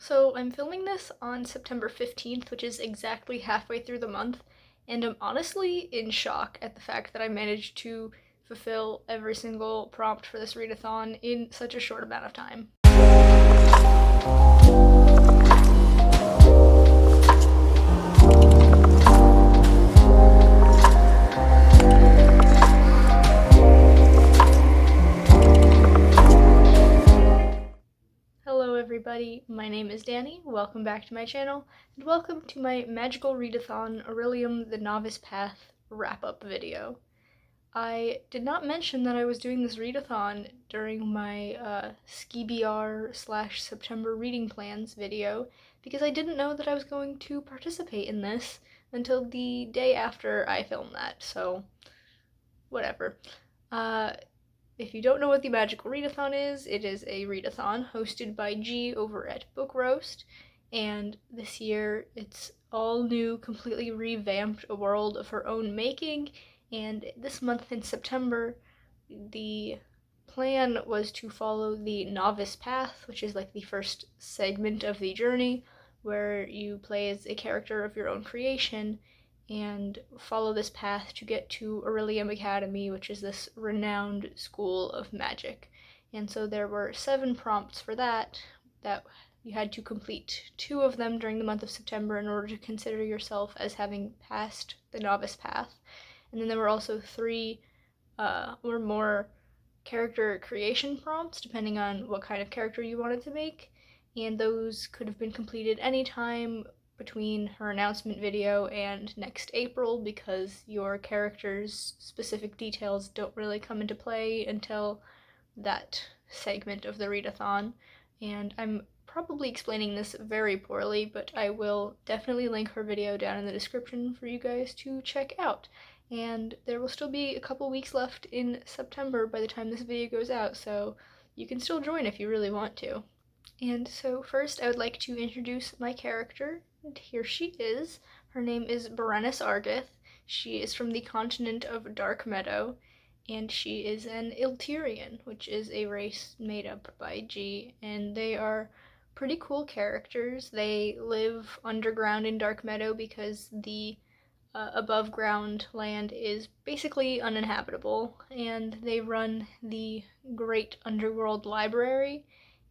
So I'm filming this on September 15th, which is exactly halfway through the month, and I'm honestly in shock at the fact that I managed to fulfill every single prompt for this readathon in such a short amount of time. Hello everybody, my name is Danny, welcome back to my channel, and welcome to my Magical Readathon Orilium the Novice Path wrap-up video. I did not mention that I was doing this readathon during my SkiBR/September reading plans video because I didn't know that I was going to participate in this until the day after I filmed that, so whatever. If you don't know what the Magical Readathon is, it is a readathon hosted by G over at Book Roast, and this year it's all new, completely revamped, a world of her own making, and this month in September, the plan was to follow the Novice Path, which is like the first segment of the journey, where you play as a character of your own creation, and follow this path to get to Orilium Academy, which is this renowned school of magic. And so there were 7 prompts for that you had to complete 2 of them during the month of September in order to consider yourself as having passed the novice path. And then there were also 3 or more character creation prompts, depending on what kind of character you wanted to make. And those could have been completed anytime between her announcement video and next April, because your character's specific details don't really come into play until that segment of the readathon. And I'm probably explaining this very poorly, but I will definitely link her video down in the description for you guys to check out. And there will still be a couple weeks left in September by the time this video goes out, so you can still join if you really want to. And so first I would like to introduce my character, and here she is. Her name is Berenice Argith. She is from the continent of Dark Meadow, and she is an Iltyrian, which is a race made up by G, and they are pretty cool characters. They live underground in Dark Meadow because the above ground land is basically uninhabitable, and they run the Great Underworld Library.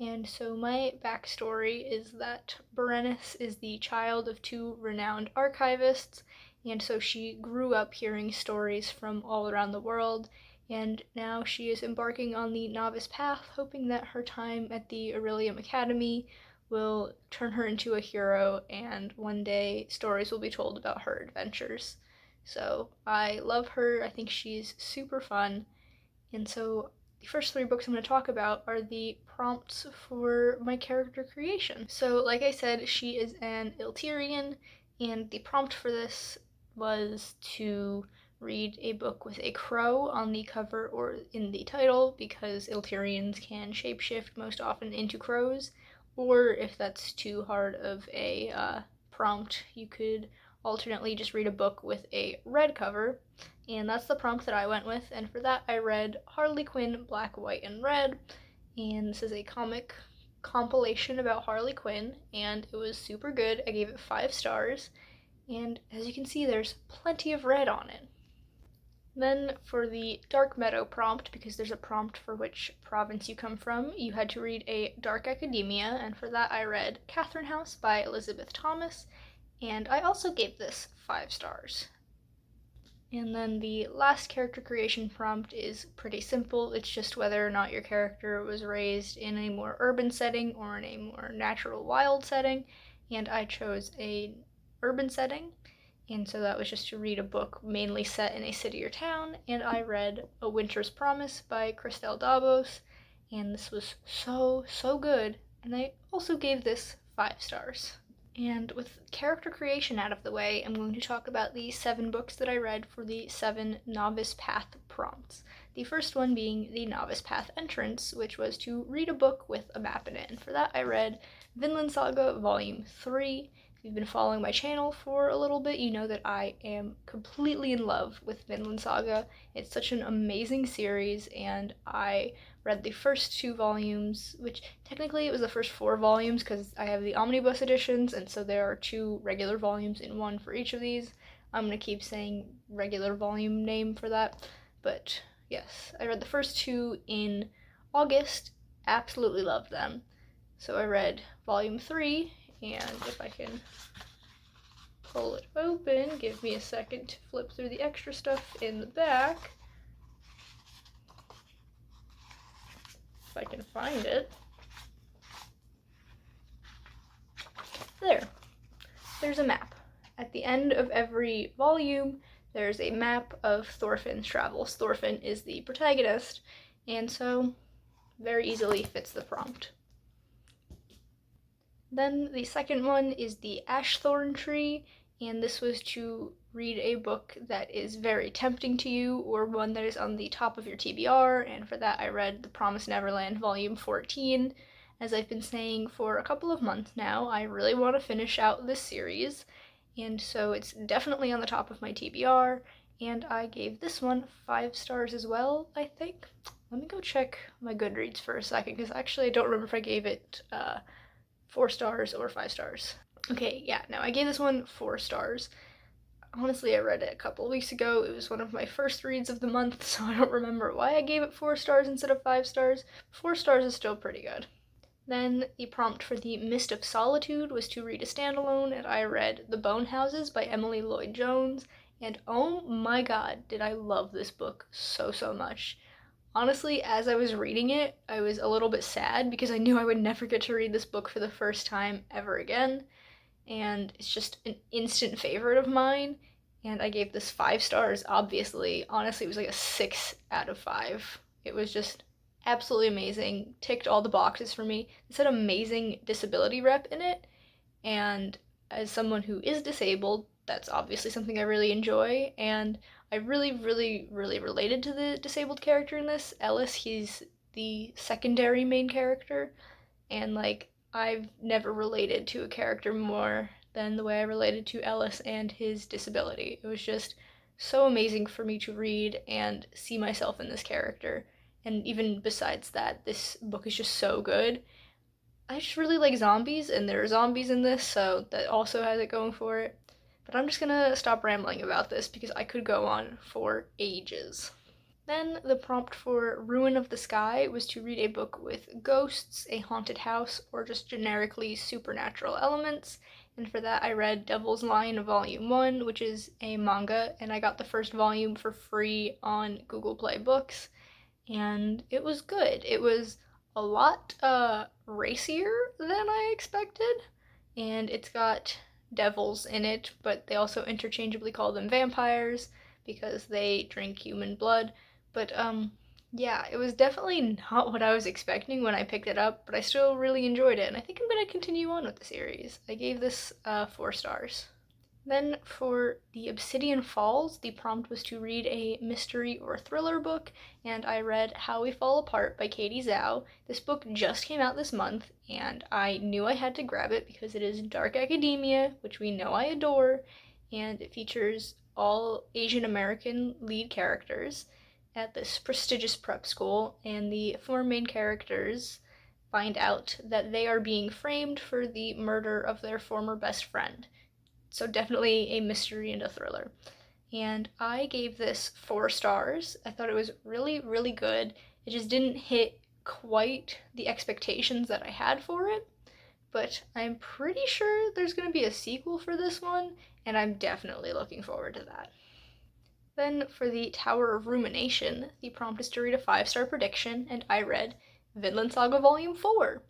And so my backstory is that Berenice is the child of 2 renowned archivists, and so she grew up hearing stories from all around the world, and now she is embarking on the novice path, hoping that her time at the Orilium Academy will turn her into a hero, and one day stories will be told about her adventures. So I love her, I think she's super fun, and so the first 3 books I'm going to talk about are the prompts for my character creation. So like I said, she is an Iltyrian, and the prompt for this was to read a book with a crow on the cover or in the title, because Iltyrians can shapeshift most often into crows, or if that's too hard of a prompt, you could alternately just read a book with a red cover, and that's the prompt that I went with. And for that I read Harley Quinn Black, White, and Red, and this is a comic compilation about Harley Quinn, and it was super good. I gave it 5 stars, and as you can see there's plenty of red on it. Then for the Dark Meadow prompt, because there's a prompt for which province you come from, you had to read a Dark Academia, and for that I read Catherine House by Elizabeth Thomas, and I also gave this 5 stars. And then the last character creation prompt is pretty simple. It's just whether or not your character was raised in a more urban setting or in a more natural wild setting, and I chose a urban setting. And so that was just to read a book mainly set in a city or town, and I read A Winter's Promise by Christelle Dabos, and this was so good, and I also gave this 5 stars. And with character creation out of the way, I'm going to talk about the 7 books that I read for the 7 Novice Path prompts. The first one being the Novice Path Entrance, which was to read a book with a map in it, and for that I read Vinland Saga Volume 3. If you've been following my channel for a little bit, you know that I am completely in love with Vinland Saga. It's such an amazing series, and I read the first 2 volumes, which technically it was the first 4 volumes because I have the omnibus editions, and so there are 2 regular volumes in one for each of these. I'm going to keep saying regular volume name for that, but yes, I read the first 2 in August, absolutely loved them. So I read volume 3, and if I can pull it open, give me a second to flip through the extra stuff in the back. If I can find it. There's a map. At the end of every volume, there's a map of Thorfinn's travels. Thorfinn is the protagonist, and so very easily fits the prompt. Then the second one is the Ashthorn Tree, and this was to read a book that is very tempting to you, or one that is on the top of your TBR, and for that I read The Promised Neverland Volume 14. As I've been saying for a couple of months now, I really want to finish out this series, and so it's definitely on the top of my TBR, and I gave this one 5 stars as well, I think. Let me go check my Goodreads for a second, because actually I don't remember if I gave it 4 stars or 5 stars. Okay, yeah, no, I gave this one 4 stars. Honestly, I read it a couple weeks ago. It was one of my first reads of the month, so I don't remember why I gave it 4 stars instead of 5 stars. 4 stars is still pretty good. Then the prompt for the Mist of Solitude was to read a standalone, and I read The Bone Houses by Emily Lloyd Jones, and oh my god, did I love this book so much. Honestly, as I was reading it, I was a little bit sad because I knew I would never get to read this book for the first time ever again, and it's just an instant favorite of mine, and I gave this 5 stars, obviously. Honestly, it was like a 6 out of 5. It was just absolutely amazing, ticked all the boxes for me. It said amazing disability rep in it, and as someone who is disabled, that's obviously something I really enjoy, and I really related to the disabled character in this. Ellis, he's the secondary main character, and like, I've never related to a character more than the way I related to Ellis and his disability. It was just so amazing for me to read and see myself in this character. And even besides that, this book is just so good. I just really like zombies, and there are zombies in this, so that also has it going for it. But I'm just gonna stop rambling about this because I could go on for ages. Then the prompt for Ruin of the Sky was to read a book with ghosts, a haunted house, or just generically supernatural elements, and for that I read Devil's Line Volume 1, which is a manga, and I got the first volume for free on Google Play Books, and it was good. It was a lot racier than I expected, and it's got devils in it, but they also interchangeably call them vampires because they drink human blood. But yeah, it was definitely not what I was expecting when I picked it up, but I still really enjoyed it, and I think I'm going to continue on with the series. I gave this 4 stars. Then for the Obsidian Falls, the prompt was to read a mystery or thriller book, and I read How We Fall Apart by Katie Zhao. This book just came out this month, and I knew I had to grab it because it is dark academia, which we know I adore, and it features all Asian American lead characters at this prestigious prep school, and the 4 main characters find out that they are being framed for the murder of their former best friend. So definitely a mystery and a thriller. And I gave this 4 stars. I thought it was really good. It just didn't hit quite the expectations that I had for it, but I'm pretty sure there's going to be a sequel for this one, and I'm definitely looking forward to that. Then for the Tower of Rumination, the prompt is to read a 5-star prediction, and I read Vinland Saga Volume 4.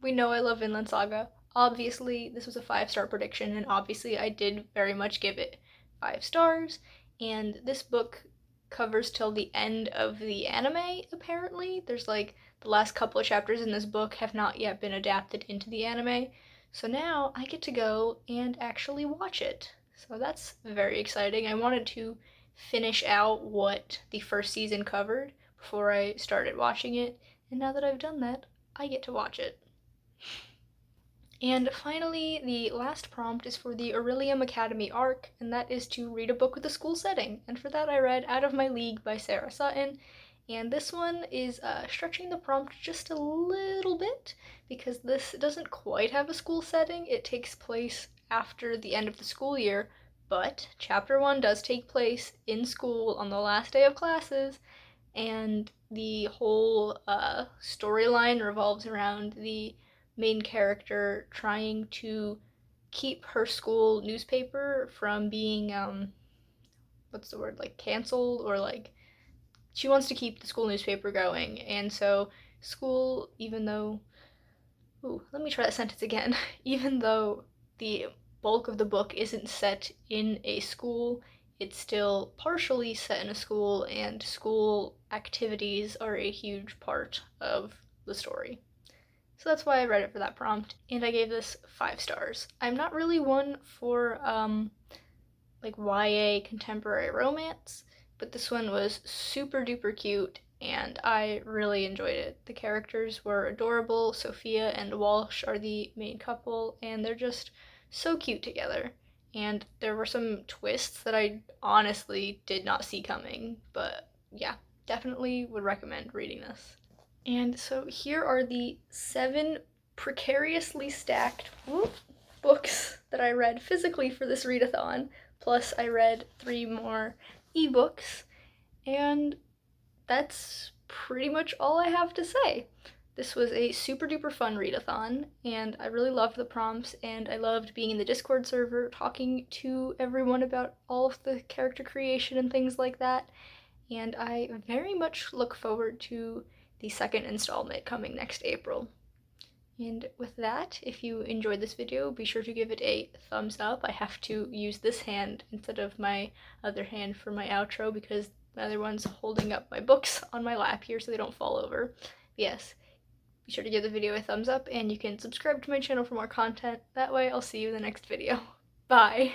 We know I love Vinland Saga. Obviously, this was a 5-star prediction, and obviously I did very much give it 5 stars, and this book covers till the end of the anime, apparently. There's like, the last couple of chapters in this book have not yet been adapted into the anime, so now I get to go and actually watch it. So that's very exciting. I wanted to finish out what the first season covered before I started watching it, and now that I've done that, I get to watch it. And finally, the last prompt is for the Orilium Academy arc, and that is to read a book with a school setting. And for that I read Out of My League by Sarah Sutton, And this one is stretching the prompt just a little bit because this doesn't quite have a school setting. It takes place after the end of the school year, but chapter 1 does take place in school on the last day of classes, and the whole storyline revolves around the main character trying to keep her school newspaper from being what's the word, like canceled, or like she wants to keep the school newspaper going. And so school, even though let me try that sentence again. Even though the bulk of the book isn't set in a school, it's still partially set in a school, and school activities are a huge part of the story. So that's why I read it for that prompt, and I gave this 5 stars. I'm not really one for like YA contemporary romance, but this one was super duper cute and I really enjoyed it. The characters were adorable. Sophia and Walsh are the main couple, and they're just so cute together. And there were some twists that I honestly did not see coming, but yeah, definitely would recommend reading this. And so here are the 7 precariously stacked books that I read physically for this readathon, plus I read 3 more ebooks, and that's pretty much all I have to say. This was a super duper fun readathon, and I really loved the prompts, and I loved being in the Discord server, talking to everyone about all of the character creation and things like that, and I very much look forward to the second installment coming next April. And with that, if you enjoyed this video, be sure to give it a thumbs up. I have to use this hand instead of my other hand for my outro because the other one's holding up my books on my lap here so they don't fall over. But yes, be sure to give the video a thumbs up, and you can subscribe to my channel for more content. That way I'll see you in the next video. Bye!